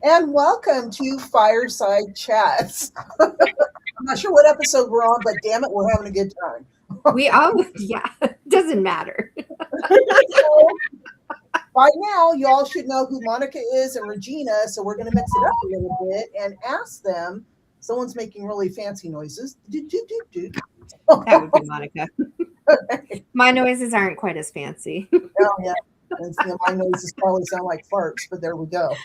and welcome to Fireside Chats. I'm not sure what episode we're on, but damn it, we're having a good time. Doesn't matter. So, by now, you all should know who Monica is and Regina, so we're going to mix it up a little bit and ask them. Someone's making really fancy noises. That would be Monica. My noises aren't quite as fancy. Oh, yeah. And my noises probably sound like farts, but there we go.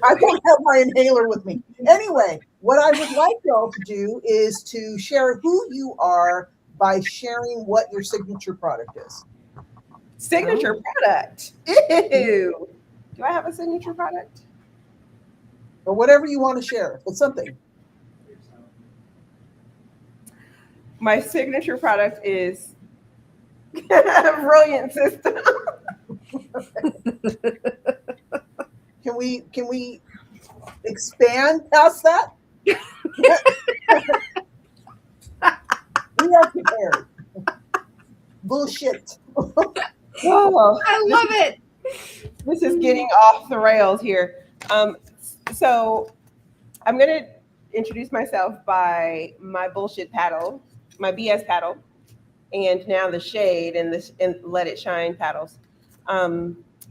I don't have my inhaler with me. Anyway, what I would like y'all to do is to share who you are by sharing what your signature product is. Signature product. Ew. Do I have a signature product? Or whatever you want to share, but something. My signature product is Brilliant System. Can we expand past that? We are prepared. Bullshit. Oh, I love it. This is getting off the rails here. So I'm going to introduce myself by my bullshit paddle, my BS paddle, and now the shade and Let It Shine paddles.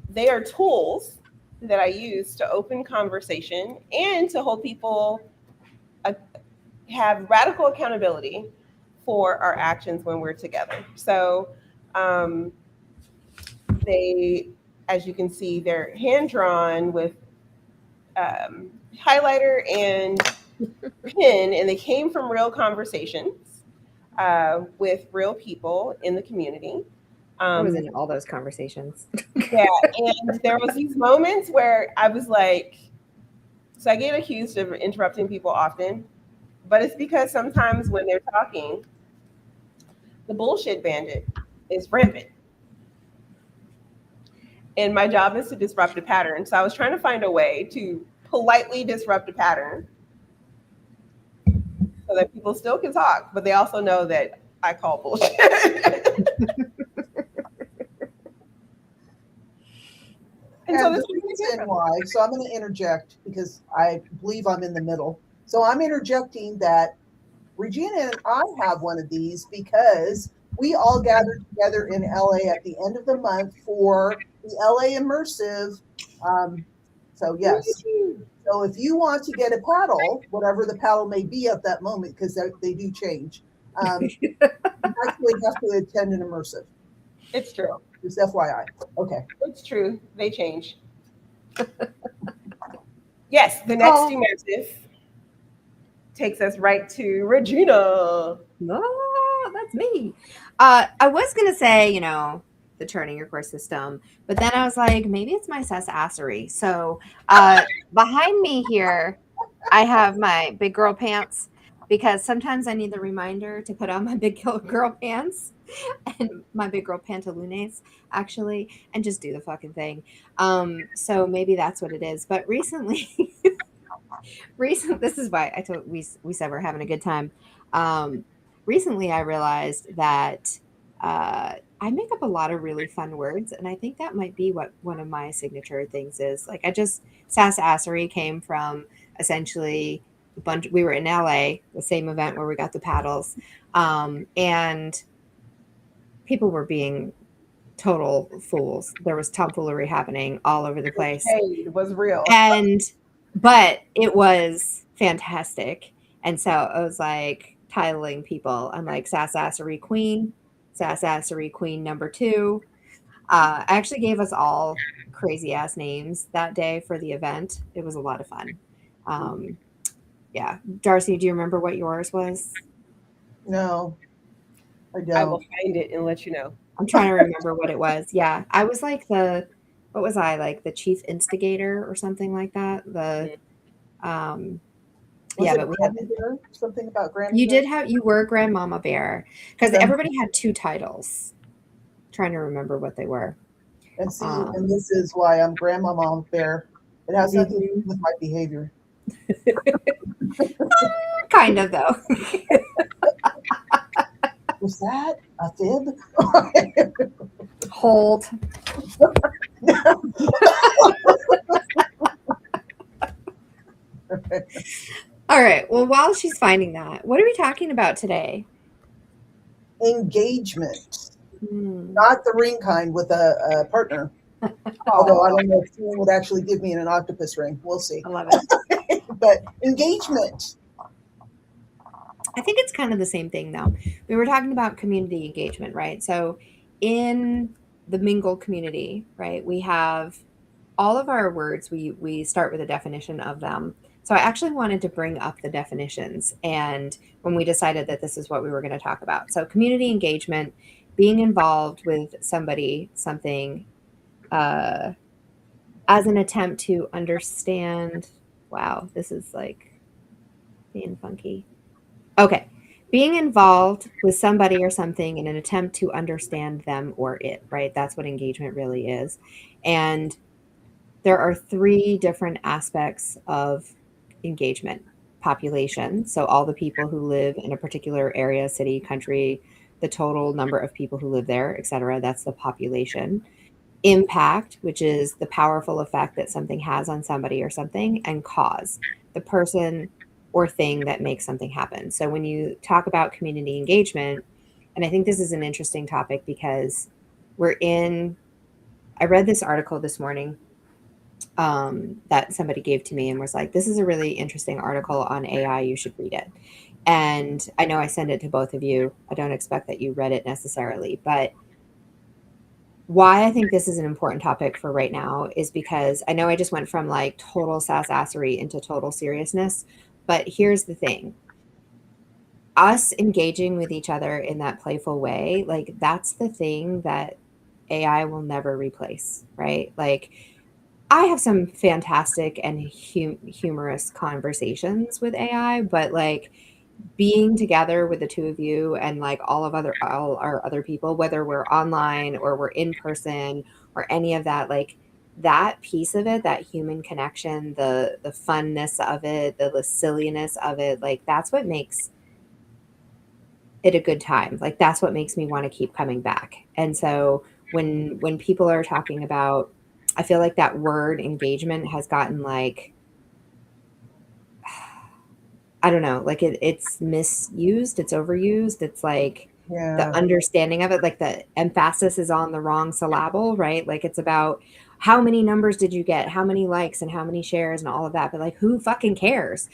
They are tools that I use to open conversation and to hold people have radical accountability for our actions when we're together. So they, as you can see, they're hand drawn with highlighter and pen, and they came from real conversations with real people in the community. I was in all those conversations. Yeah, and there was these moments where I was like, so I get accused of interrupting people often, but it's because sometimes when they're talking, the bullshit bandit is rampant. And my job is to disrupt a pattern. So I was trying to find a way to politely disrupt a pattern so that people still can talk, but they also know that I call bullshit. And so the reason why, so I'm going to interject because I believe I'm in the middle. So I'm interjecting that Regina and I have one of these because we all gathered together in LA at the end of the month for the LA Immersive. So yes. So if you want to get a paddle, whatever the paddle may be at that moment, because they do change, you actually have to attend an immersive. It's true. Just FYI. Okay. It's true. They change. Yes, the next immersive takes us right to Regina. Oh, that's me. I was going to say, the turning your course system, but then I was like, maybe it's my sassassery. So behind me here, I have my big girl pants because sometimes I need the reminder to put on my big girl pants and my big girl pantaloons, actually, and just do the fucking thing. So maybe that's what it is. But recently, this is why I told we said we're having a good time. Recently, I realized that I make up a lot of really fun words, and I think that might be what one of my signature things is. Like, sassassery came from essentially a bunch. We were in LA, the same event where we got the paddles, and people were being total fools. There was tomfoolery happening all over the place. It was real. But it was fantastic. And so I was like titling people. I'm like Sassassery Queen number 2. I actually gave us all crazy ass names that day for the event. It was a lot of fun. Yeah. Darcy, do you remember what yours was? No, I don't. I will find it and let you know. I'm trying to remember what it was. Yeah. I was like what was I? Like the chief instigator or something like that? Was it we had Bear? Something about Grandma. You were Grandmama Bear because everybody had 2 titles. I'm trying to remember what they were. And see, and this is why I'm Grandmama Bear. It has nothing to do with my behavior. Kind of though. Was that a fib? Hold. All right. Well, while she's finding that, what are we talking about today? Engagement, Hmm. not the ring kind with a partner. Although I don't know if someone would actually give me an octopus ring. We'll see. I love it. But engagement. I think it's kind of the same thing, though. We were talking about community engagement, right? So, in the Mingle community, right, we have all of our words. We start with a definition of them. So, I actually wanted to bring up the definitions, and when we decided that this is what we were going to talk about. So, community engagement, being involved with somebody, something, uh, as an attempt to understand. Wow, this is like being funky. Okay. Being involved with somebody or something in an attempt to understand them or it, right? That's what engagement really is. And there are three different aspects of engagement: population, so all the people who live in a particular area, city, country, the total number of people who live there, etc. That's the population. Impact, which is the powerful effect that something has on somebody or something, and cause, the person or thing that makes something happen. So when you talk about community engagement, and I think this is an interesting topic because I read this article this morning that somebody gave to me and was like, this is a really interesting article on AI. You should read it. And I know I sent it to both of you. I don't expect that you read it necessarily, but why I think this is an important topic for right now is because I know I just went from like total sassassery into total seriousness, but here's the thing. Us engaging with each other in that playful way, like that's the thing that AI will never replace, right? Like I have some fantastic and humorous conversations with AI, but like being together with the two of you and like all our other people, whether we're online or we're in person or any of that, like that piece of it, that human connection, the funness of it, the silliness of it, like that's what makes it a good time. Like that's what makes me want to keep coming back. And so when people are talking about, I feel like that word engagement has gotten like, I don't know, like it's misused, it's overused. It's like the Yeah. understanding of it, like the emphasis is on the wrong syllable, right? Like it's about how many numbers did you get, how many likes and how many shares and all of that. But like who fucking cares?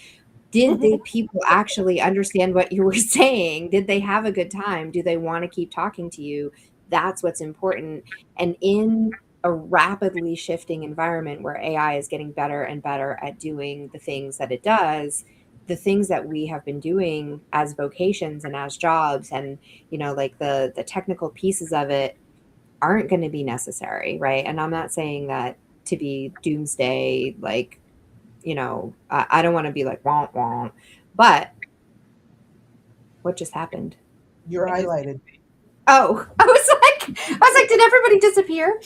Did the people actually understand what you were saying? Did they have a good time? Do they want to keep talking to you? That's what's important. And in a rapidly shifting environment where AI is getting better and better at doing the things that it does, the things that we have been doing as vocations and as jobs and like the technical pieces of it aren't going to be necessary, right? And I'm not saying that to be doomsday, like I don't want to be like womp womp, but what just happened? You're highlighted. Oh, I was like, did everybody disappear?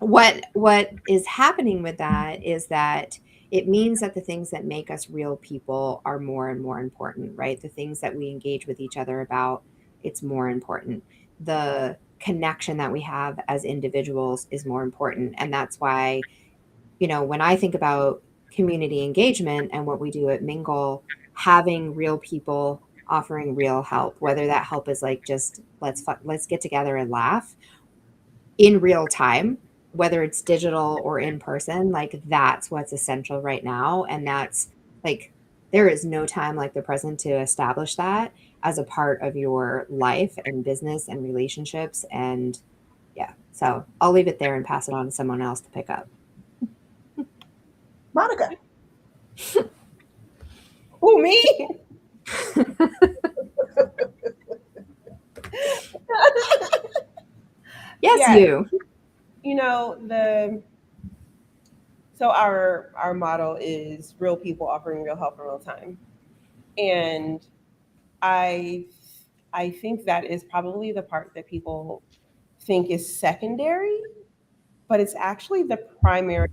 What is happening with that is that it means that the things that make us real people are more and more important, right? The things that we engage with each other about, it's more important. The connection that we have as individuals is more important. And that's why, when I think about community engagement and what we do at Mingle, having real people offering real help, whether that help is like just let's get together and laugh in real time, whether it's digital or in person, like that's what's essential right now. And that's like, there is no time like the present to establish that as a part of your life and business and relationships. And yeah, so I'll leave it there and pass it on to someone else to pick up. Monica. Who, me? Yes, Yeah. you. So our model is real people offering real help in real time. And I I think that is probably the part that people think is secondary, but it's actually the primary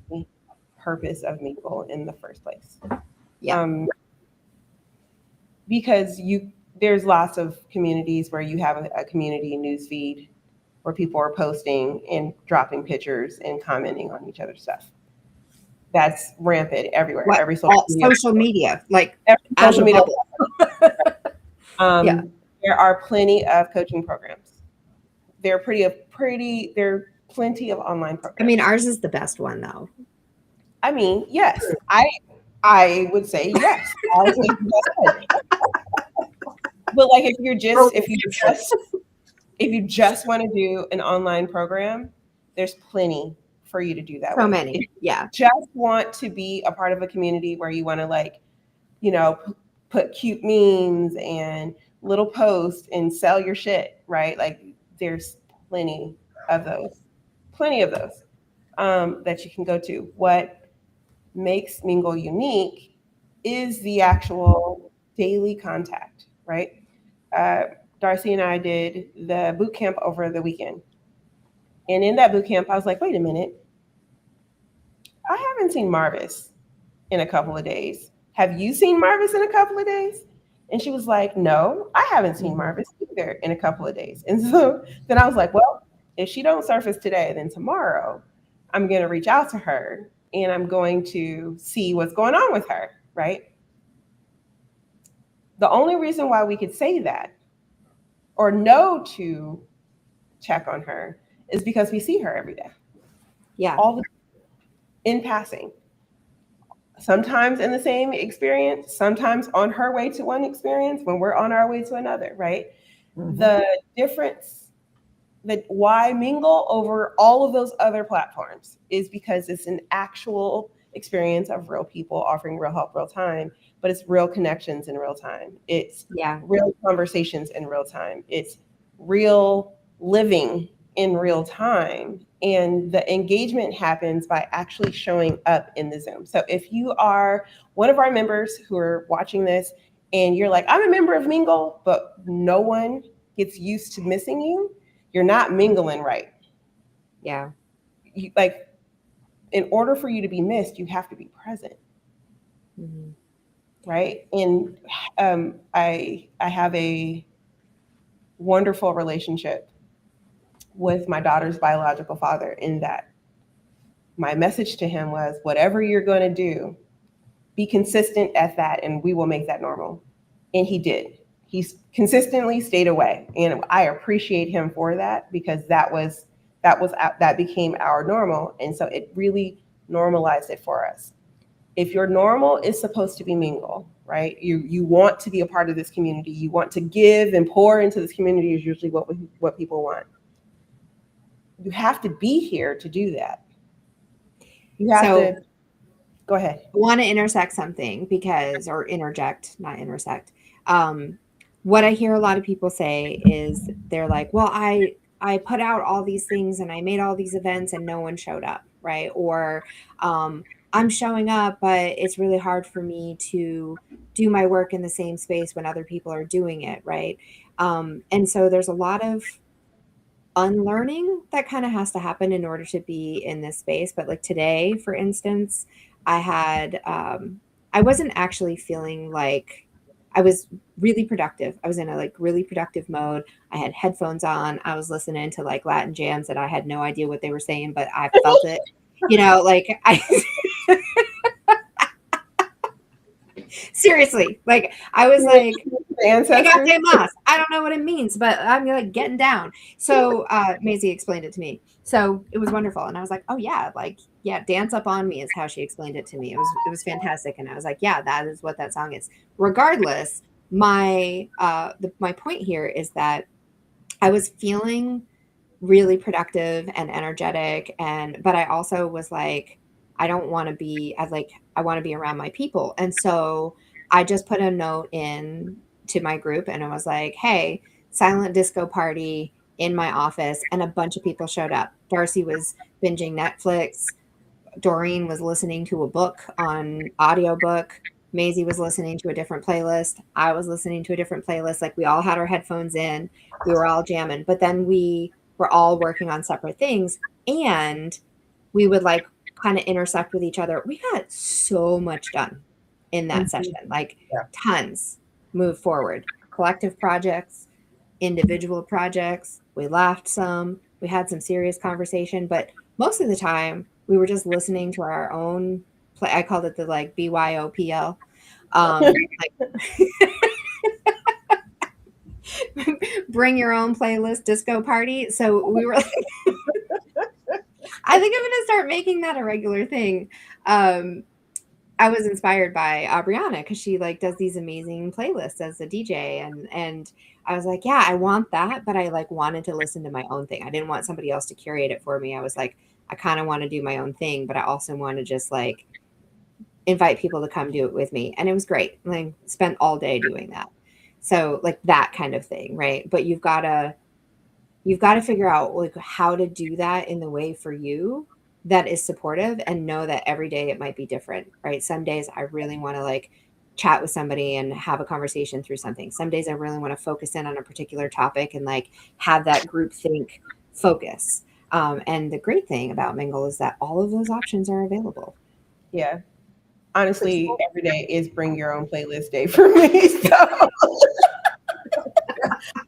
purpose of Mingle in the first place. Yeah. Because there's lots of communities where you have a community news feed, where people are posting and dropping pictures and commenting on each other's stuff. That's rampant everywhere. What Every social media, social media, like every as social a media. bubble. Yeah. There are plenty of coaching programs. There are plenty of online I programs. mean, ours is the best one though. I mean, yes, I would say yes. Ours is the best one. But like if you just want to do an online program, there's plenty for you to do that So with. many. If you Yeah. just want to be a part of a community where you want to like, put cute memes and little posts and sell your shit, right? Like there's plenty of those, that you can go to. What makes Mingle unique is the actual daily contact, right? Uh, Darcy and I did the boot camp over the weekend. And in that boot camp, I was like, wait a minute, I haven't seen Marvis in a couple of days. Have you seen Marvis in a couple of days? And she was like, no, I haven't seen Marvis either in a couple of days. And so then I was like, well, if she don't surface today, then tomorrow I'm going to reach out to her and I'm going to see what's going on with her, right? The only reason why we could say that or know to check on her is because we see her every day. Yeah. All the in passing. Sometimes in the same experience, sometimes on her way to one experience when we're on our way to another, right? Mm-hmm. The difference, that why Mingle over all of those other platforms is because it's an actual experience of real people offering real help, real time, but it's real connections in real time. It's real conversations in real time. It's real living in real time. And the engagement happens by actually showing up in the Zoom. So if you are one of our members who are watching this and you're like, I'm a member of Mingle, but no one gets used to missing you, you're not mingling right. Yeah. Like, in order for you to be missed, you have to be present. Mm-hmm. Right. And I have a wonderful relationship with my daughter's biological father, in that my message to him was, whatever you're going to do, be consistent at that and we will make that normal. And he did. He's consistently stayed away. And I appreciate him for that, because that became our normal. And so it really normalized it for us. If your normal is supposed to be Mingle, right? You want to be a part of this community. You want to give and pour into this community, is usually what people want. You have to be here to do that. You have to go ahead. I want to intersect something what I hear a lot of people say is they're like, well, I put out all these things and I made all these events and no one showed up, right? Or I'm showing up, but it's really hard for me to do my work in the same space when other people are doing it, right? And so there's a lot of unlearning that kind of has to happen in order to be in this space. But like today, for instance, I wasn't actually feeling like I was really productive. I was in a really productive mode. I had headphones on. I was listening to like Latin jams that I had no idea what they were saying, but I felt it, seriously, like I was like, I don't know what it means, but I'm like getting down. So Maisie explained it to me. So it was wonderful. And I was like, oh yeah, Dance Up On Me is how she explained it to me. It was fantastic. And I was like, yeah, that is what that song is. Regardless, my point here is that I was feeling really productive and energetic, but I also was like, I want to be around my people. And so I just put a note in to my group and I was like, hey, silent disco party in my office. And a bunch of people showed up. Darcy was binging Netflix. Doreen was listening to a book on audiobook. Maisie was listening to a different playlist. I was listening to a different playlist. Like we all had our headphones in. We were all jamming. But then we were all working on separate things. And we would kind of intersect with each other. We got so much done in that session, tons move forward, collective projects, individual projects. We laughed some, We had some serious conversation, but most of the time we were just listening to our own play. I called it the like BYOPL. Like bring your own playlist disco party. So we were I think I'm going to start making that a regular thing. I was inspired by Aubriana because she like does these amazing playlists as a DJ, and I was like, yeah, I want that, but I like wanted to listen to my own thing. I didn't want somebody else to curate it for me. I was like, I kind of want to do my own thing, but I also want to just like invite people to come do it with me, and it was great. Like spent all day doing that. So like that kind of thing, right? But you've got to figure out like how to do that in the way for you that is supportive, and know that every day it might be different, right? Some days I really want to like chat with somebody and have a conversation through something. Some days I really want to focus in on a particular topic and like have that group think focus. And the great thing about Mingle is that all of those options are available. Yeah. Honestly, every day is bring your own playlist day for me. So I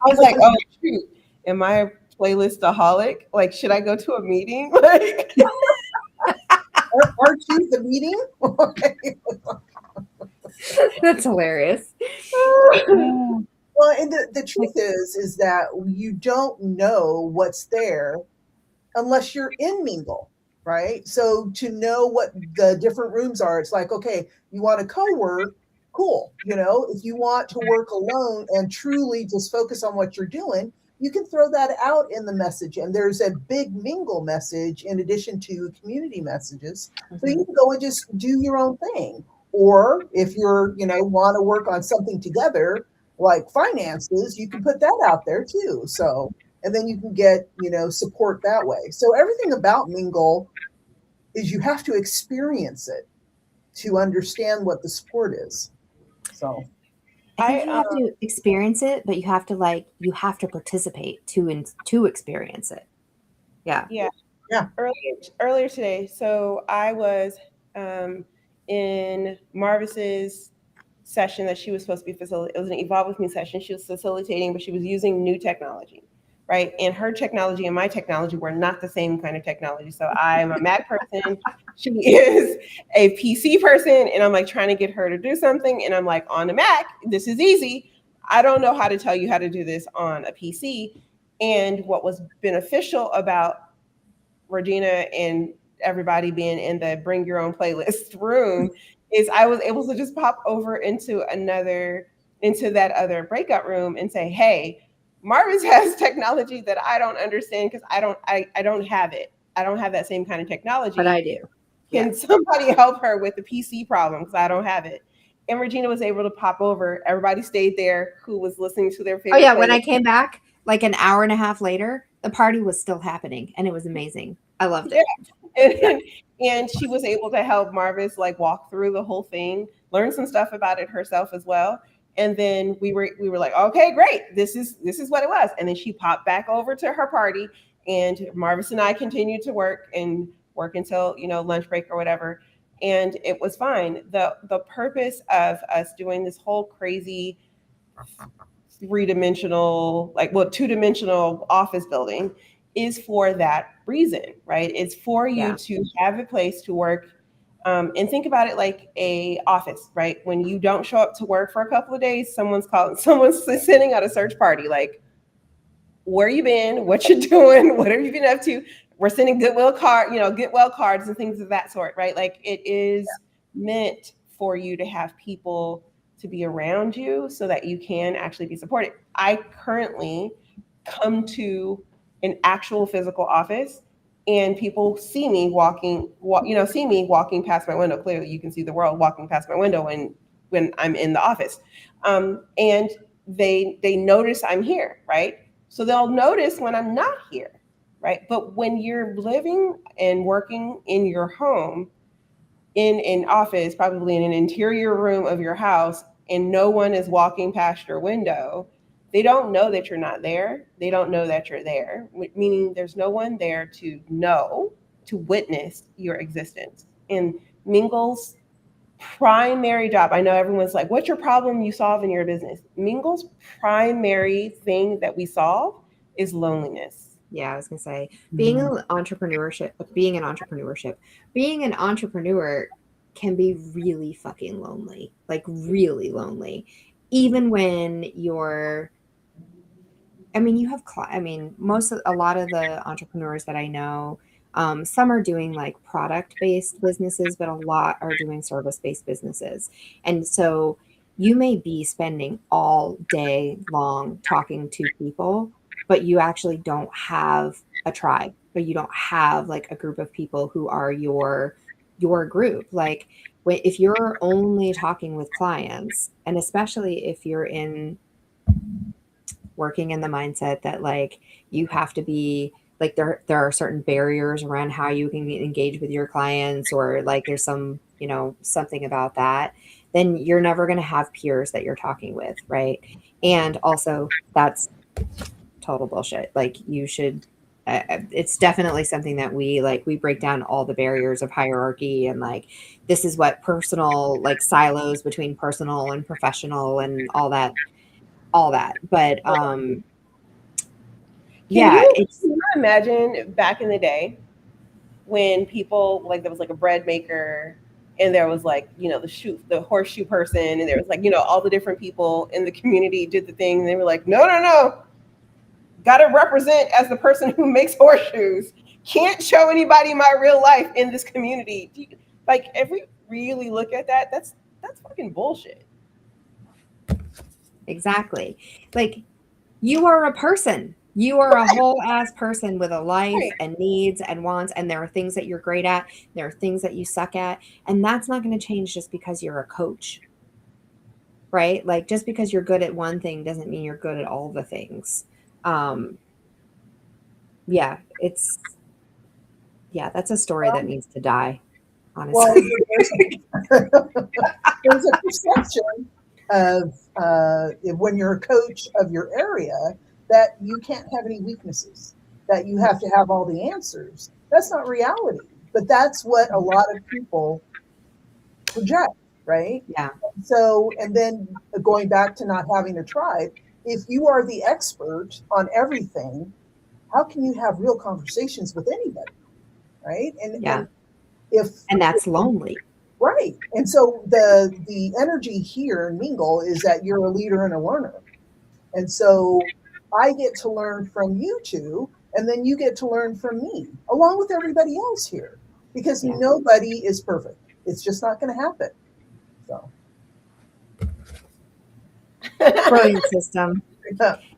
was like, oh shoot, am I a playlistaholic? Like, should I go to a meeting? Like, Aren't you the meeting? That's hilarious. Well, and the truth is that you don't know what's there unless you're in Mingle, right? So to know what the different rooms are, it's like, okay, you want to co-work, cool. If you want to work alone and truly just focus on what you're doing, you can throw that out in the message. And there's a big Mingle message in addition to community messages. So you can go and just do your own thing. Or if you're, want to work on something together, like finances, you can put that out there too. So, and then you can get, support that way. So everything about Mingle is you have to experience it to understand what the support is. So I think you have to experience it, but you have to participate to experience it. Yeah. Earlier today, so I was in Marvis's session that she was supposed to be facilitating. It was an Evolve With Me session. She was facilitating, but she was using new technology, right? And her technology and my technology were not the same kind of technology. So I'm a Mac person. She is a PC person. And I'm like trying to get her to do something. And I'm like, on the Mac, this is easy. I don't know how to tell you how to do this on a PC. And what was beneficial about Regina and everybody being in the bring your own playlist room is I was able to just pop over into that other breakout room and say, hey, Marvis has technology that I don't understand because I don't have it. I don't have that same kind of technology. But I do. Can somebody help her with the PC problem? Because I don't have it. And Regina was able to pop over. Everybody stayed there who was listening to their favorite. Oh yeah, when I came back, like an hour and a half later, the party was still happening, and it was amazing. I loved it. And she was able to help Marvis like walk through the whole thing, learn some stuff about it herself as well. And then we were like, okay, great. This is what it was. And then she popped back over to her party, and Marvis and I continued to work until lunch break or whatever. And it was fine. The purpose of us doing this whole crazy 3-dimensional, two-dimensional office building is for that reason, right? It's for you to have a place to work. And think about it like a office, right? When you don't show up to work for a couple of days, someone's sending out a search party, like, where you been, what you're doing, what have you been up to? We're sending goodwill cards and things of that sort, right? Like it is meant for you to have people to be around you so that you can actually be supported. I currently come to an actual physical office and people see me walking past my window. Clearly you can see the world walking past my window when I'm in the office. And they notice I'm here, right? So they'll notice when I'm not here, right? But when you're living and working in your home, in an office, probably in an interior room of your house, and no one is walking past your window, they don't know that you're not there. They don't know that you're there, meaning there's no one there to witness your existence. And Mingle's primary job, I know everyone's like, what's your problem you solve in your business? Mingle's primary thing that we solve is loneliness. Yeah, I was gonna say being Mhm. being an entrepreneur can be really fucking lonely, like really lonely. Even when you're, I mean, you have, I mean, a lot of the entrepreneurs that I know, some are doing like product based businesses, but a lot are doing service based businesses. And so you may be spending all day long talking to people, but you actually don't have a tribe, but you don't have like a group of people who are your group. Like if you're only talking with clients, and especially if you're in working in the mindset that like you have to be like there are certain barriers around how you can engage with your clients, or like there's some, you know, something about that, then you're never going to have peers that you're talking with, right? And also that's total bullshit. Like you should it's definitely something that we break down all the barriers of hierarchy, and like this is what personal, like silos between personal and professional and all that. But yeah, Can you imagine back in the day when people, like, there was like a bread maker, and there was like, you know, the horseshoe person, and there was like, you know, all the different people in the community did the thing, and they were like, no, no, no, gotta represent as the person who makes horseshoes. Can't show anybody my real life in this community. Like, if we really look at that, that's fucking bullshit. exactly. Like you are a person. You are a whole ass person with a life Right. and needs and wants, and there are things that you're great at, there are things that you suck at, and that's not going to change just because you're a coach, right? Like just because you're good at one thing doesn't mean you're good at all the things. Um, yeah, that's a story that needs to die, Well, honestly. there's a perception of when you're a coach of your area that you can't have any weaknesses, that you have to have all the answers. That's not reality, but that's what a lot of people project, right? Yeah, So, and then going back to not having a tribe, if you are the expert on everything, how can you have real conversations with anybody, right? yeah, And if and that's lonely. right, and so the energy here in Mingle is that you're a leader and a learner, and so I get to learn from you two, and then you get to learn from me, along with everybody else here, because Yeah, nobody is perfect. It's just not going to happen. So, brilliant system.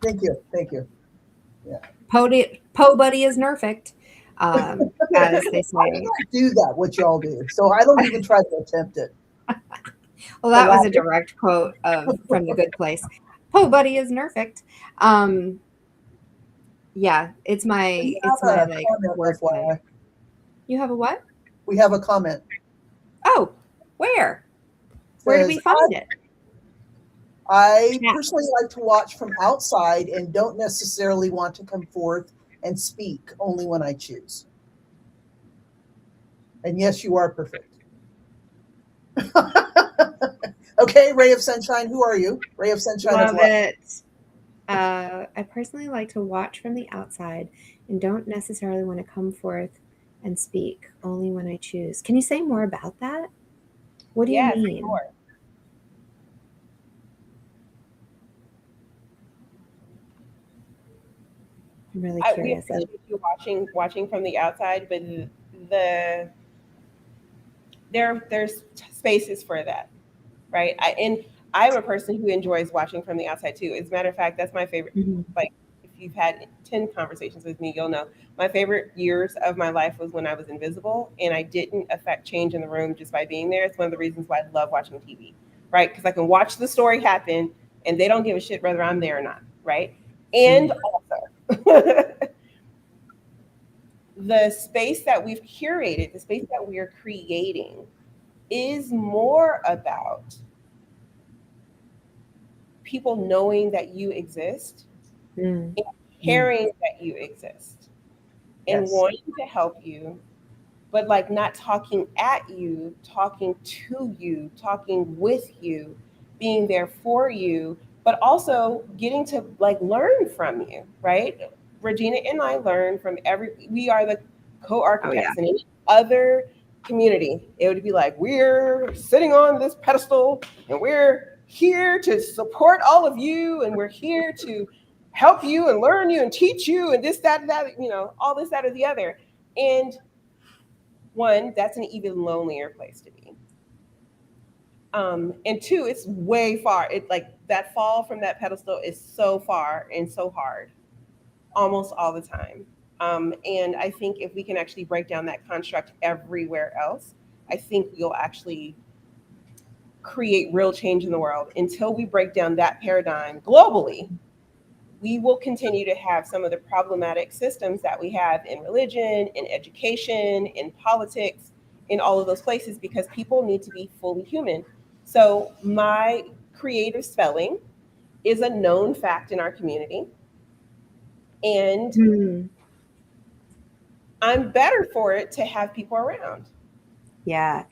thank you. Yeah, Po buddy is perfect, as they I say. can't do that. What y'all do, so I don't even try to attempt it. Well, The that was a laugh- direct quote from The Good Place. Po buddy is perfect. Um, yeah, we it's have my a like comment, word for the night. FYI. You have a what? We have a comment. Oh, where? Where do Says we find it? I Chat. personally like to watch from outside and don't necessarily want to come forth and speak, only when I choose. And yes, you are perfect. Okay, Ray of Sunshine, who are you? Ray of Sunshine of Love what? it. I personally like to watch from the outside and don't necessarily want to come forth and speak, only when I choose. Can you say more about that? What do you Yes, mean? sure. I'm really We curious. appreciate you watching from the outside, but the there's spaces for that, right? And I'm a person who enjoys watching from the outside too. As a matter of fact, that's my favorite. Mhm. Like, if you've had 10 conversations with me, you'll know my favorite years of my life was when I was invisible and I didn't affect change in the room just by being there. It's one of the reasons why I love watching TV, right? Because I can watch the story happen and they don't give a shit whether I'm there or not, right? And also, the space that we've curated, the space that we are creating, is more about people knowing that you exist Mm. and caring that you exist and Yes. wanting to help you, but like not talking at you, talking to you, talking with you, being there for you, but also getting to like learn from you, right? Regina and I learn from we are the co-architects. Oh, yeah. In any other community, it would be like, we're sitting on this pedestal and we're here to support all of you and we're here to help you and learn you and teach you and this, that, all this, that, or the other. And one, that's an even lonelier place to be. And two, it's way far. It like that fall from that pedestal is so far and so hard almost all the time. And I think if we can actually break down that construct everywhere else, I think we'll actually create real change in the world. Until we break down that paradigm globally, we will continue to have some of the problematic systems that we have in religion, in education, in politics, in all of those places, because people need to be fully human. So my creative spelling is a known fact in our community. And I'm better for it to have people around. Yeah.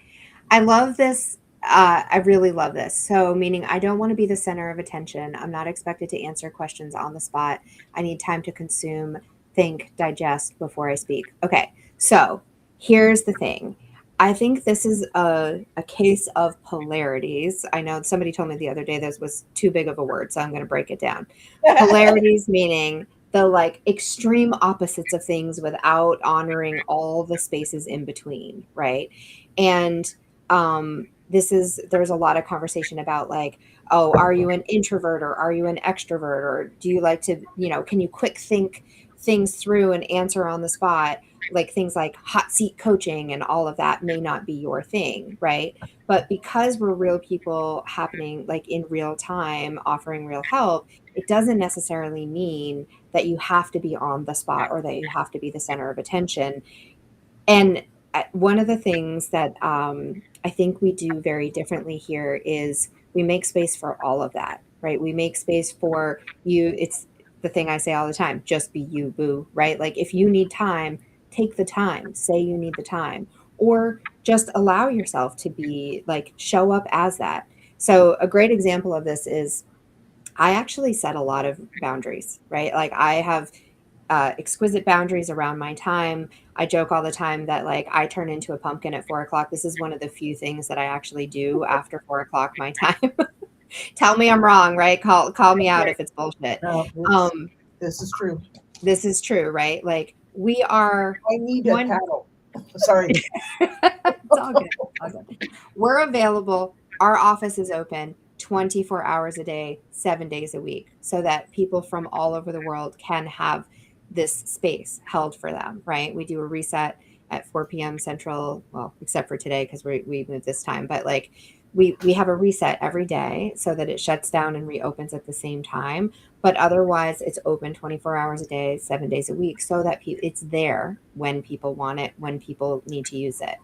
I love this. I really love this. So, meaning I don't want to be the center of attention. I'm not expected to answer questions on the spot. I need time to consume, think, digest before I speak. Okay. So, here's the thing. I think this is a case of polarities. I know somebody told me the other day this was too big of a word, so I'm going to break it down. Polarities meaning the like extreme opposites of things without honoring all the spaces in between, right? And there's a lot of conversation about like, oh, are you an introvert or are you an extrovert, or do you like to, can you quick think things through and answer on the spot? Like things like hot seat coaching and all of that may not be your thing, right? But because we're real people happening like in real time, offering real help, it doesn't necessarily mean that you have to be on the spot or that you have to be the center of attention. And one of the things that I think we do very differently here is we make space for all of that, right? We make space for you. It's the thing I say all the time, just be you, boo, right? Like if you need time, take the time, say you need the time, or just allow yourself to be like, show up as that. So a great example of this is I actually set a lot of boundaries, right? Like I have exquisite boundaries around my time. I joke all the time that like I turn into a pumpkin at 4 o'clock. This is one of the few things that I actually do after 4 o'clock my time. Tell me I'm wrong, right? Call me out if it's bullshit. No, this is true. This is true, right? Like we are. I need a paddle. Sorry. It's all good. All good. We're available. Our office is open 24 hours a day, 7 days a week, so that people from all over the world can have this space held for them, right? We do a reset at 4 p.m. Central, well, except for today because we moved this time, but like we have a reset every day so that it shuts down and reopens at the same time. But otherwise, it's open 24 hours a day, 7 days a week, so that it's there when people want it, when people need to use it.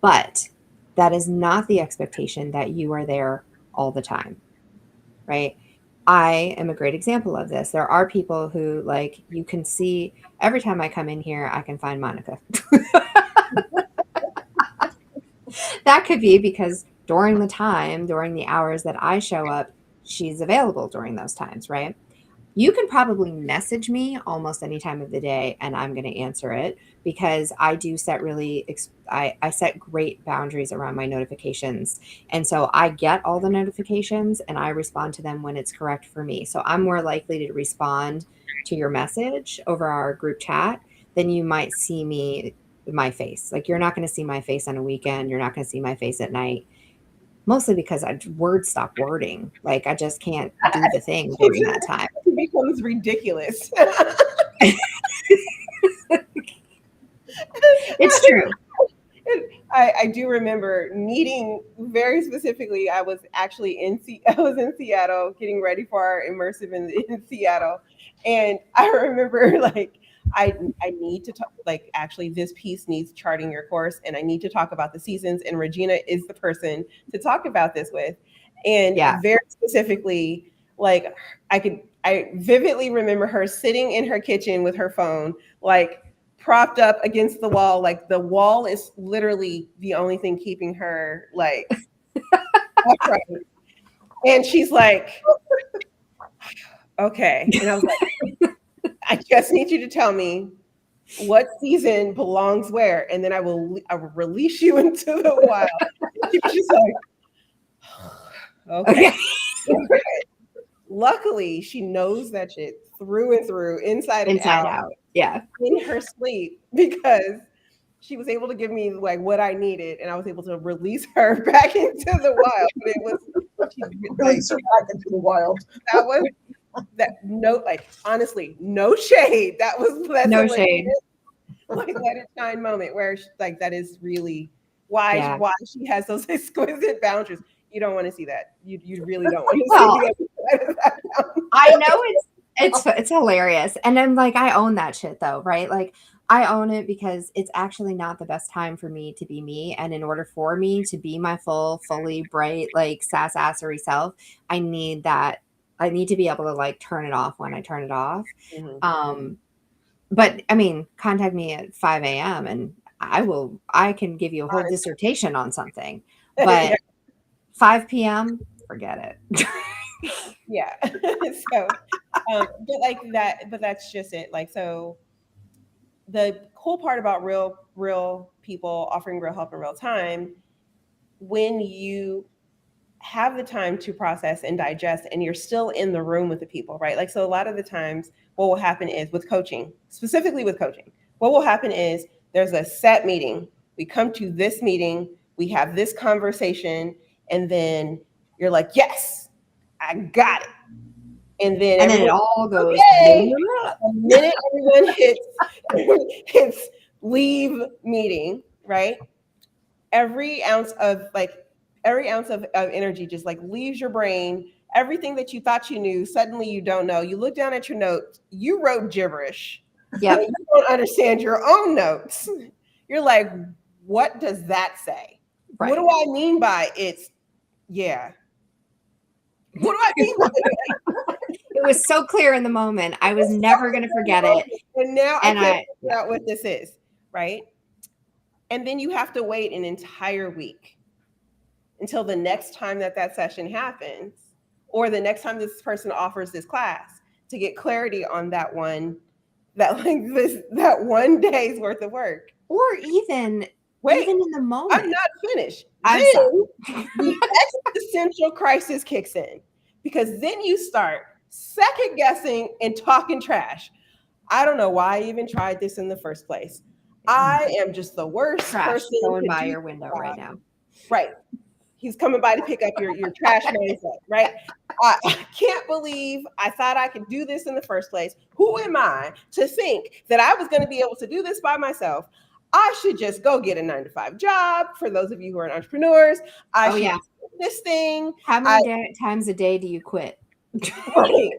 But that is not the expectation that you are there all the time, right? I am a great example of this. There are people who like you can see every time I come in here, I can find Monica. That could be because during the hours that I show up, she's available during those times, right? You can probably message me almost any time of the day and I'm going to answer it because I do set I set great boundaries around my notifications. And so I get all the notifications and I respond to them when it's correct for me. So I'm more likely to respond to your message over our group chat than you might see my face. Like you're not going to see my face on a weekend. You're not going to see my face at night. Mostly because words stop wording. Like I just can't do the thing during that time. It becomes ridiculous. It's true. I do remember needing very specifically. I was actually in Seattle getting ready for our immersive in Seattle, and I remember like I need to talk, like actually this piece needs charting your course and I need to talk about the seasons, and Regina is the person to talk about this with. And very specifically, like I vividly remember her sitting in her kitchen with her phone, like propped up against the wall. Like the wall is literally the only thing keeping her like upright. And she's like, okay. And I was like, I just need you to tell me what season belongs where, and then I will release you into the wild. She was just like, okay. Luckily, she knows that shit through and through, inside out. Yeah. In her sleep, because she was able to give me like what I needed, and I was able to release her back into the wild. But it was Release her back into the wild. That was like honestly, no shade. That's no shade. Like let it shine moment where like that is really why she has those exquisite boundaries. You don't want to see that. You really don't want to see the other side of that. I know it's hilarious. And I'm like, I own that shit though, right? Like I own it because it's actually not the best time for me to be me. And in order for me to be my fully bright, like sass-assery self, I need to be able to like turn it off when I turn it off. Mm-hmm. But I mean, contact me at 5 a.m. and I can give you a whole dissertation on something. But 5 p.m., forget it. Yeah. So, but that's just it. Like, so the cool part about real people offering real help in real time, when you have the time to process and digest and you're still in the room with the people, right? Like, so a lot of the times what will happen is with coaching, specifically with coaching, what will happen is there's a set meeting. We come to this meeting, we have this conversation, and then you're like, yes, I got it. And then it all goes. Okay. The minute everyone hits leave meeting, right? Every ounce of energy just like leaves your brain. Everything that you thought you knew, suddenly you don't know. You look down at your notes, you wrote gibberish. Yeah. You don't understand your own notes. You're like, what does that say? Right. What do I mean by it's, yeah. What do I mean by it? It was so clear in the moment. I was never going to forget it. And now I can't figure out what this is, right? And then you have to wait an entire week until the next time that session happens, or the next time this person offers this class, to get clarity on that one day's worth of work. Or even in the moment. I'm not finished. The existential crisis kicks in, because then you start second guessing and talking trash. I don't know why I even tried this in the first place. I am just the worst person going by your window right now. Right. He's coming by to pick up your trash mindset, right? I can't believe I thought I could do this in the first place. Who am I to think that I was going to be able to do this by myself? I should just go get a 9-to-5 job. For those of you who are entrepreneurs, I should do this thing. How many times a day do you quit? Right.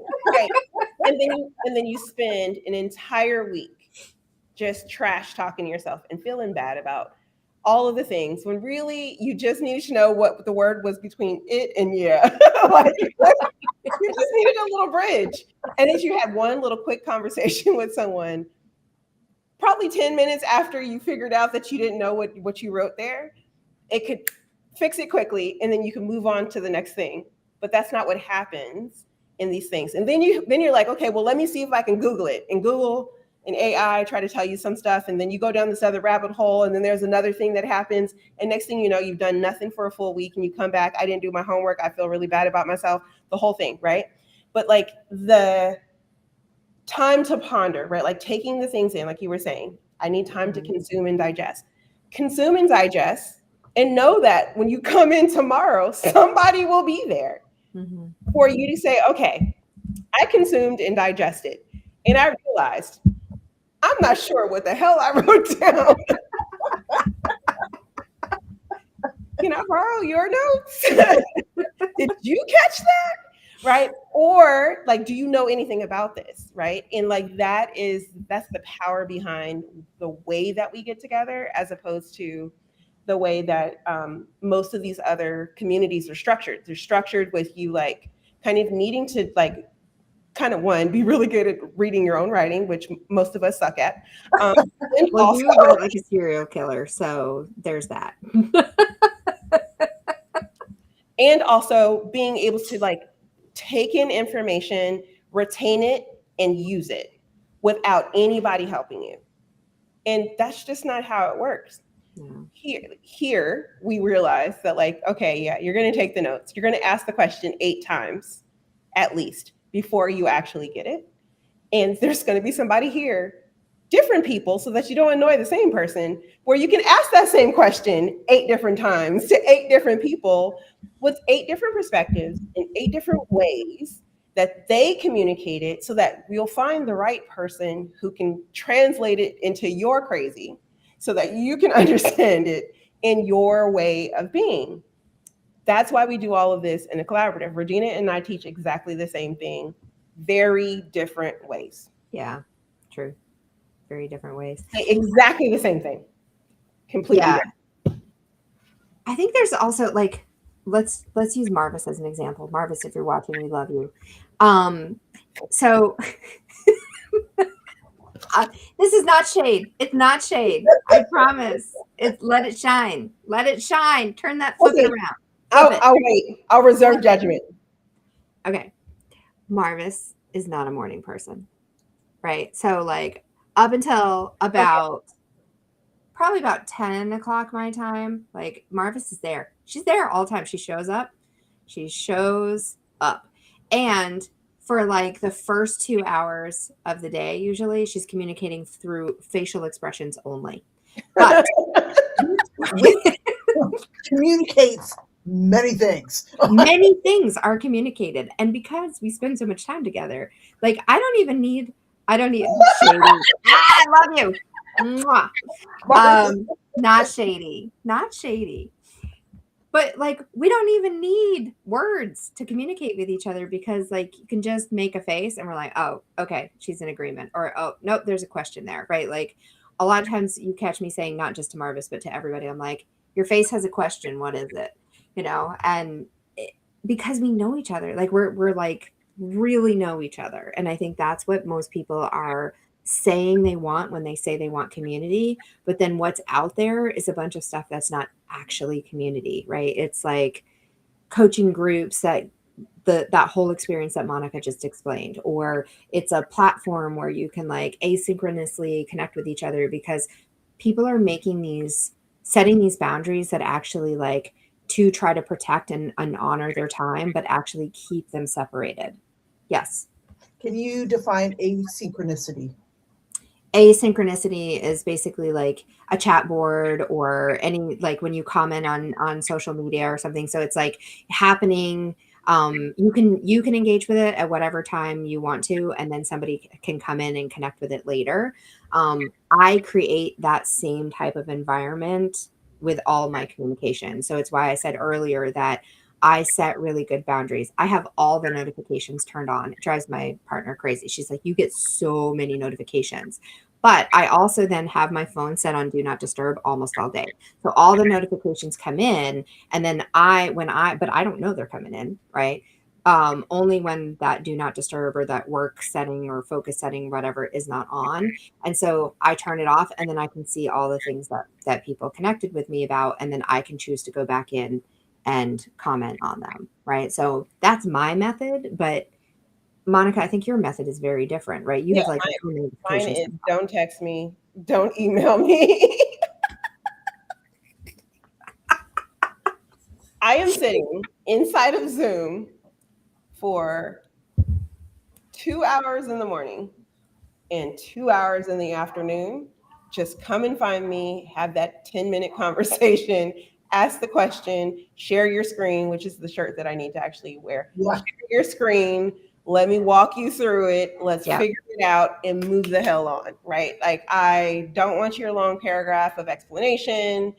And then you spend an entire week just trash talking to yourself and feeling bad about all of the things, when really you just needed to know what the word was between it and yeah. Like, you just needed a little bridge. And if you had one little quick conversation with someone, probably 10 minutes after you figured out that you didn't know what you wrote there, it could fix it quickly, and then you can move on to the next thing. But that's not what happens in these things. And then you're like, okay, well, let me see if I can Google it. And Google and AI try to tell you some stuff, and then you go down this other rabbit hole, and then there's another thing that happens, and next thing you know, you've done nothing for a full week, and you come back, I didn't do my homework, I feel really bad about myself, the whole thing, right? But like the time to ponder, right? Like taking the things in, like you were saying, I need time to consume and digest. Consume and digest, and know that when you come in tomorrow, somebody will be there for you to say, okay, I consumed and digested, and I realized I'm not sure what the hell I wrote down. Can I borrow your notes? Did you catch that? Right? Or like, do you know anything about this? Right? And like that's the power behind the way that we get together, as opposed to the way that most of these other communities are structured. They're structured with you like kind of needing to like kind of be really good at reading your own writing, which most of us suck at. Well, also, you wrote like a serial killer, so there's that. And also being able to like take in information, retain it, and use it. without anybody helping you. And that's just not how it works. Yeah. Here we realize that, like, okay, yeah, you're going to take the notes. You're going to ask the question 8 times at least before you actually get it. And there's going to be somebody here, different people, so that you don't annoy the same person, where you can ask that same question 8 different times to 8 different people with 8 different perspectives in 8 different ways that they communicate it, so that we'll find the right person who can translate it into your crazy so that you can understand it in your way of being. That's why we do all of this in a collaborative. Regina and I teach exactly the same thing, very different ways. Yeah, true. Very different ways. Exactly the same thing. Completely Yeah. different. I think there's also like, let's use Marvis as an example. Marvis, if you're watching, we love you. So this is not shade. It's not shade. I promise. It's let it shine. Let it shine. Turn that flip it around. I'll wait. I'll reserve judgment. Okay. Marvis is not a morning person, right? So like up until about probably about 10 o'clock my time, like Marvis is there. She's there all the time. She shows up. She shows up. And for like the first 2 hours of the day, usually she's communicating through facial expressions only. But communicates many things. Many things are communicated. And because we spend so much time together, like I don't need shady. I love you. Mwah. Not shady. Not shady. But like we don't even need words to communicate with each other, because like you can just make a face and we're like, oh, okay, she's in agreement. Or oh, nope, there's a question there, right? Like a lot of times you catch me saying, not just to Marvis, but to everybody, I'm like, your face has a question. What is it? You know, and because we know each other, like we're like really know each other. And I think that's what most people are saying they want when they say they want community. But then what's out there is a bunch of stuff that's not actually community, right? It's like coaching groups that that whole experience that Monica just explained, or it's a platform where you can like asynchronously connect with each other, because people are setting these boundaries that actually like to try to protect and honor their time, but actually keep them separated. Yes. Can you define asynchronicity? Asynchronicity is basically like a chat board or any, like when you comment on social media or something. So it's like happening. You can engage with it at whatever time you want to, and then somebody can come in and connect with it later. I create that same type of environment with all my communication. So it's why I said earlier that I set really good boundaries. I have all the notifications turned on. It drives my partner crazy. She's like, you get so many notifications. But I also then have my phone set on do not disturb almost all day. So all the notifications come in, and then but I don't know they're coming in, right? Only when that do not disturb or that work setting or focus setting, whatever, is not on. And so I turn it off, and then I can see all the things that people connected with me about, and then I can choose to go back in and comment on them, right? So that's my method. But Monica, I think your method is very different, right? You have like mine is don't text me, don't email me. I am sitting inside of Zoom for 2 hours in the morning and 2 hours in the afternoon. Just come and find me, have that 10-minute conversation, ask the question, share your screen, which is the shirt that I need to actually wear. Yeah. Share your screen. Let me walk you through it. Let's figure it out and move the hell on, right? Like, I don't want your long paragraph of explanation.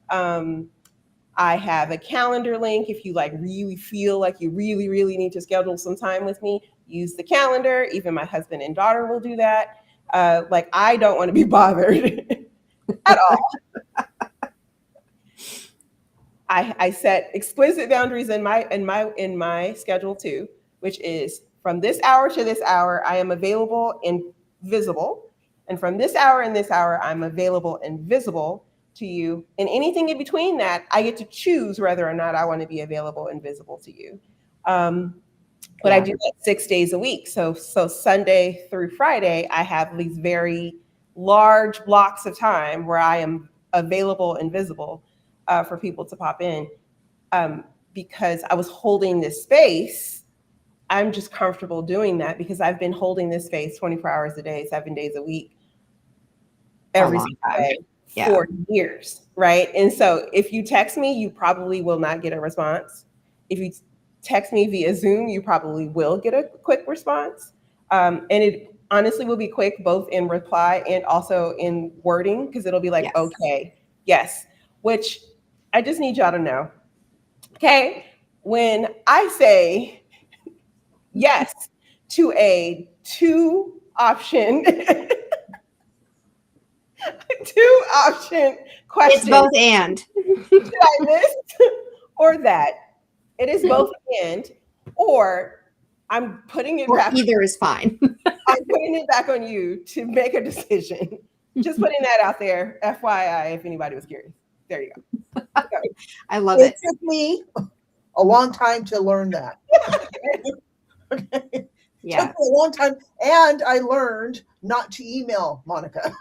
I have a calendar link. If you like really feel like you really, really need to schedule some time with me, use the calendar. Even my husband and daughter will do that. Like, I don't want to be bothered at all. I set explicit boundaries in my schedule too, which is from this hour to this hour, I am available and visible. And from this hour and this hour, I'm available and visible to you. And anything in between that, I get to choose whether or not I want to be available and visible to you. but I do that 6 days a week. So Sunday through Friday, I have these very large blocks of time where I am available and visible for people to pop in. Because I was holding this space, I'm just comfortable doing that because I've been holding this space 24 hours a day, 7 days a week, every single day for years, right? And so if you text me, you probably will not get a response. If you text me via Zoom, you probably will get a quick response. And it honestly will be quick, both in reply and also in wording, because it'll be like, okay, yes, which I just need y'all to know. Okay, when I say yes to a two option question, it's both and. Did I miss or that? It is both and, or I'm putting it back. Either is fine. I'm putting it back on you to make a decision. Just putting that out there, FYI, if anybody was curious. There you go. I love it. It took me a long time to learn that. Okay. Yeah. Took me a long time, and I learned not to email Monica.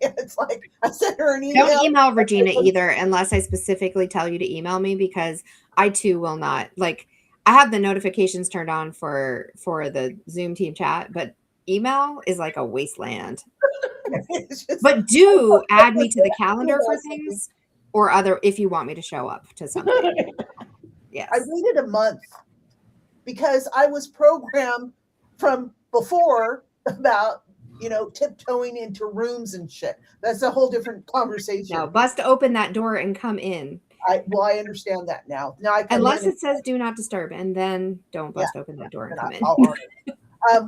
It's like I sent her an email. Don't email Regina either, unless I specifically tell you to email me, because I too will not. Like, I have the notifications turned on for the Zoom team chat, but email is like a wasteland. But do add me to the calendar for things or other if you want me to show up to something. Yes. I waited a month because I was programmed from before about, tiptoeing into rooms and shit. That's a whole different conversation. No, bust open that door and come in. I understand that now. Unless it says do not disturb, and then don't bust open that door and come in.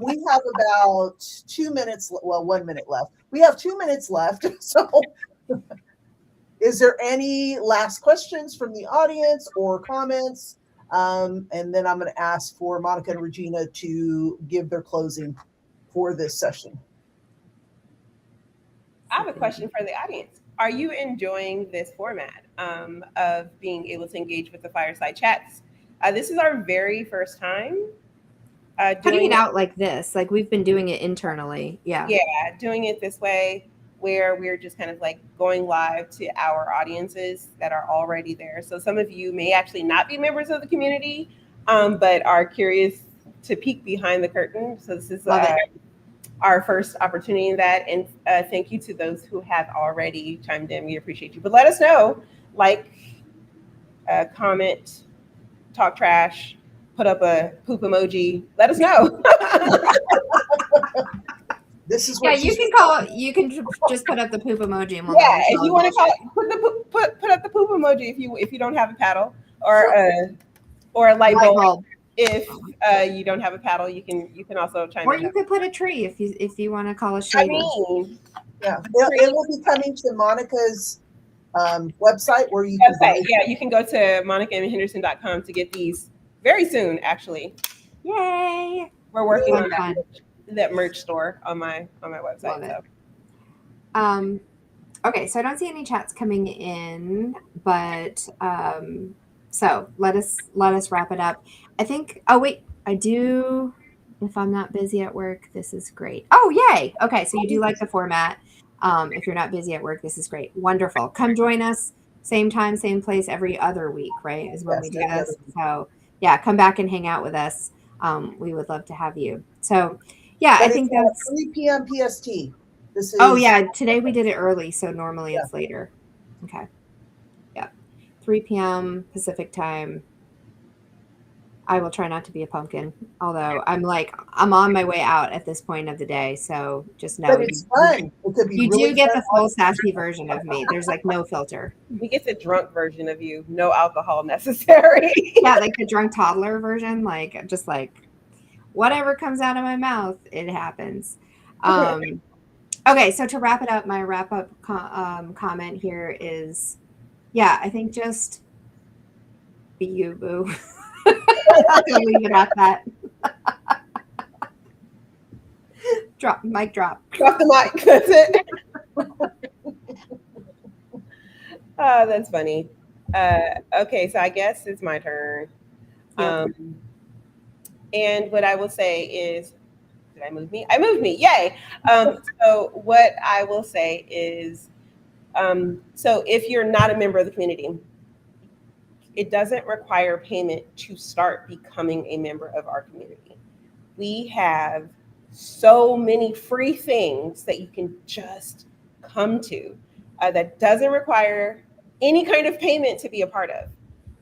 We have about 2 minutes, 1 minute left. We have 2 minutes left. So is there any last questions from the audience or comments? And then I'm going to ask for Monica and Regina to give their closing for this session. I have a question for the audience. Are you enjoying this format of being able to engage with the fireside chats? This is our very first time putting it out like this. Like, we've been doing it internally. Yeah, doing it this way, where we're just kind of like going live to our audiences that are already there. So some of you may actually not be members of the community, but are curious to peek behind the curtain. So this is our first opportunity in that. And thank you to those who have already chimed in. We appreciate you. But let us know, comment, talk trash, put up a poop emoji. Let us know. This is what you can call it. You can just put up the poop emoji, and we'll if you want to call it, put up the poop emoji if you don't have a paddle or a light bulb. If you don't have a paddle, you can also chime in. Or you could put a tree if you want to call us shady. It will be coming to Monica's website where you can you can go to monicaandhenderson.com to get these very soon. Actually, yay! We're working on that merch store on my website. Okay, so I don't see any chats coming in, but so let us wrap it up. I think. Oh wait, I do. If I'm not busy at work, this is great. Oh yay! Okay, so you do like the format. If you're not busy at work, this is great. Wonderful. Come join us. Same time, same place every other week, right? Is when we do this. So yeah, come back and hang out with us. We would love to have you. So yeah, I think that's 3 p.m. PST. This is. Oh yeah, today we did it early, so normally it's later. Okay. Yeah. 3 p.m. Pacific time. I will try not to be a pumpkin, although I'm on my way out at this point of the day. So just know it's fun. You do get the full sassy version of me. There's no filter. We get the drunk version of you. No alcohol necessary. Yeah, like the drunk toddler version. Just whatever comes out of my mouth, it happens. Okay, so to wrap it up, my wrap-up comment here is, I think just be you, boo. I'm gonna leave it at that. Mic drop. Drop the mic. That's it. Oh, that's funny. Okay, so I guess it's my turn. And what I will say is, did I move me? I moved me. Yay. So what I will say is, so if you're not a member of the community, it doesn't require payment to start becoming a member of our community. We have so many free things that you can just come to that doesn't require any kind of payment to be a part of.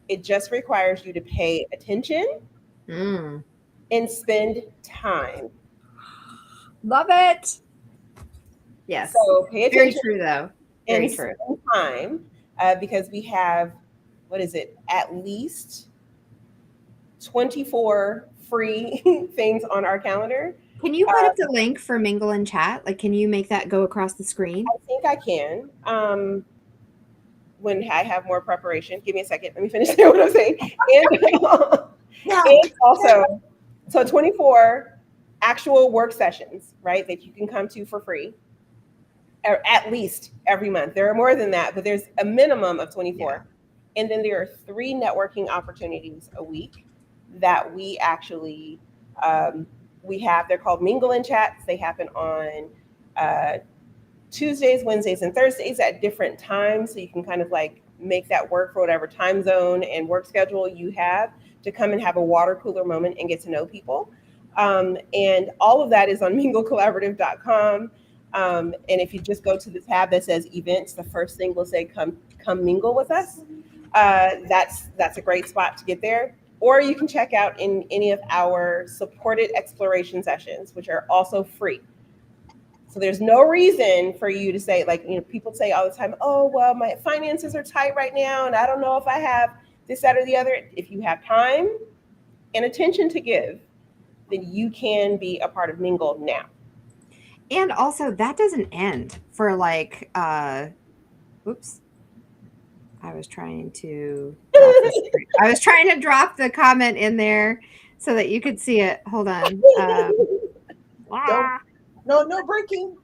It just requires you to pay attention and spend time. Love it. Yes. So pay attention. Very true, though. Very true. Spend time because we have, what is it, at least 24 free things on our calendar. Can you put up the link for Mingle and Chat? Like, can you make that go across the screen? I think I can. When I have more preparation. Give me a second. Let me finish saying what I'm saying. And also, so 24 actual work sessions, right, that you can come to for free, or at least every month. There are more than that, but there's a minimum of 24. Yeah. And then there are 3 networking opportunities a week that we actually we have. They're called Mingle and Chats. They happen on Tuesdays, Wednesdays, and Thursdays at different times. So you can kind of like make that work for whatever time zone and work schedule you have to come and have a water cooler moment and get to know people. And all of that is on minglecollaborative.com. And if you just go to the tab that says events, the first thing will say, come mingle with us. That's a great spot to get there. Or you can check out in any of our supported exploration sessions, which are also free. So there's no reason for you to say, like, you know, people say all the time, oh, well, my finances are tight right now, and I don't know if I have this, that, or the other. If you have time and attention to give, then you can be a part of Mingle now. And also, that doesn't end for like, oops. I was trying to drop the comment in there so that you could see it. Hold on. No breaking.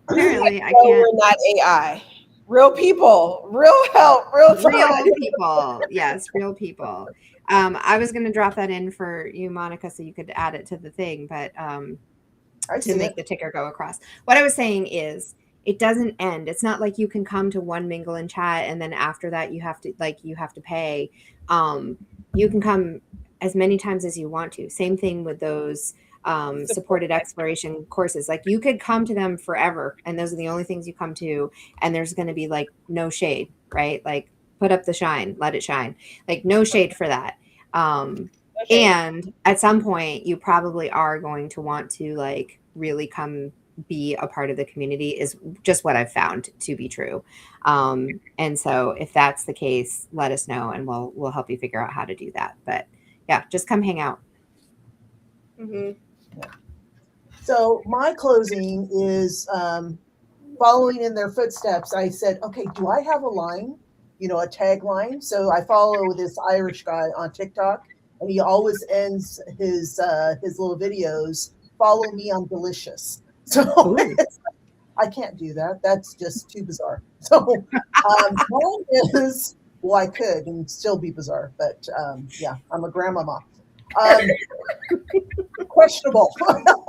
Apparently, I can't. We're not AI. Real people, real help, real time. Real people. Yes, real people. I was going to drop that in for you, Monica, so you could add it to the thing, but to make the ticker go across. What I was saying is, it doesn't end. It's not like you can come to one Mingle and Chat and then after that you have to pay. You can come as many times as you want to. Same thing with those supported exploration courses. Like, you could come to them forever and those are the only things you come to, and there's going to be like no shade, right? Like, put up the shine, let it shine. Like, no shade for that. And at some point you probably are going to want to like really come be a part of the community, is just what I've found to be true. And so if that's the case, let us know and we'll help you figure out how to do that. But yeah, just come hang out. Mm-hmm. Yeah. So my closing is following in their footsteps. I said, okay, do I have a line, a tagline? So I follow this Irish guy on TikTok, and he always ends his little videos, follow me, I'm delicious. So I can't do that. That's just too bizarre. So mine is, well, I could and still be bizarre, but yeah, I'm a grandmama. Questionable.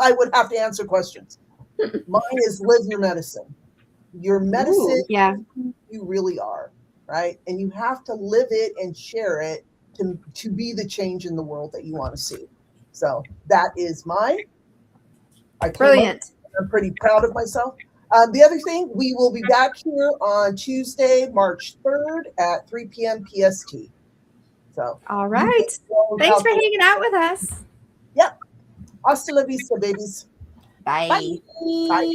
I would have to answer questions. Mine is live your medicine. Your medicine, yeah, you really are, right? And you have to live it and share it to be the change in the world that you want to see. So that is mine. Brilliant. I'm pretty proud of myself. The other thing, we will be back here on Tuesday, March 3rd at 3 p.m. PST. So, all right. Thanks for hanging out with us. Yep. Hasta la vista, babies. Bye. Bye. Bye.